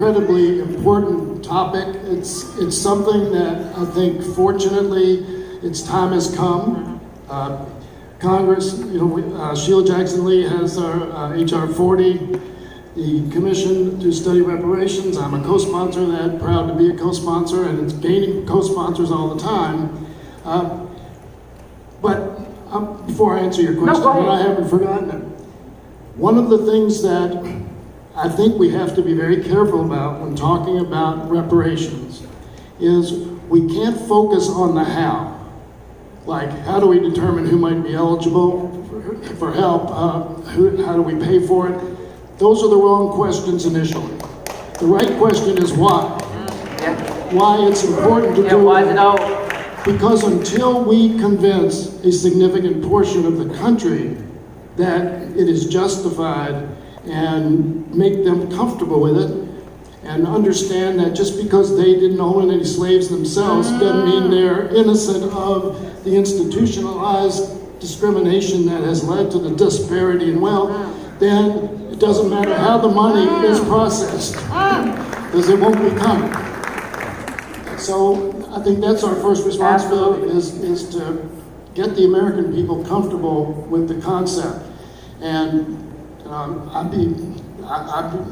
Incredibly important topic. It's something that I think, fortunately, its time has come. Congress, Sheila Jackson Lee has our HR 40, the Commission to Study Reparations. I'm a co-sponsor of that, proud to be a co-sponsor, and it's gaining co-sponsors all the time. Before I answer your question, and I haven't forgotten it, one of the things that I think we have to be very careful about when talking about reparations is we can't focus on the how. Like, how do we determine who might be eligible for help? How do we pay for it? Those are the wrong questions initially. The right question is why. Why it's important to do it. Because until we convince a significant portion of the country that it is justified and make them comfortable with it, and understand that just because they didn't own any slaves themselves doesn't mean they're innocent of the institutionalized discrimination that has led to the disparity in wealth, then it doesn't matter how the money is processed, because it won't be coming. So I think that's our first responsibility, is to get the American people comfortable with the concept. And I'd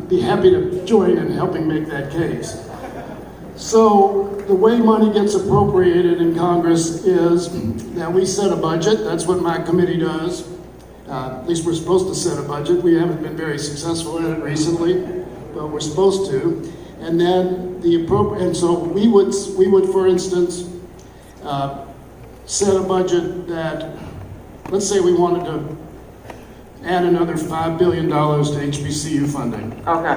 be happy to join in helping make that case. So the way money gets appropriated in Congress is that we set a budget. That's what my committee does. At least we're supposed to set a budget. We haven't been very successful at it recently, but we're supposed to. And then so we would, for instance, set a budget that, let's say we wanted to add another $5 billion to HBCU funding. Okay.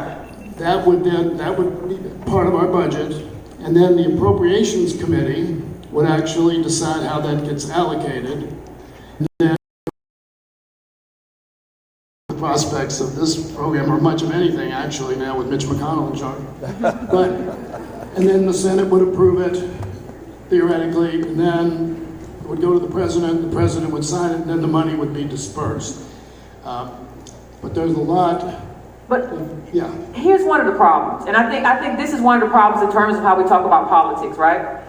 That would be part of our budget, and then the Appropriations Committee would actually decide how that gets allocated. And then the prospects of this program, or much of anything actually now with Mitch McConnell in charge. And then the Senate would approve it, theoretically, and then it would go to the President would sign it, and then the money would be dispersed. But there's a lot. But yeah, here's one of the problems, and I think this is one of the problems in terms of how we talk about politics, right?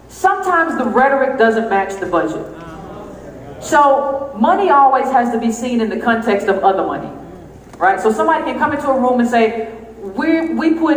Sometimes the rhetoric doesn't match the budget. So money always has to be seen in the context of other money, right? So somebody can come into a room and say, we put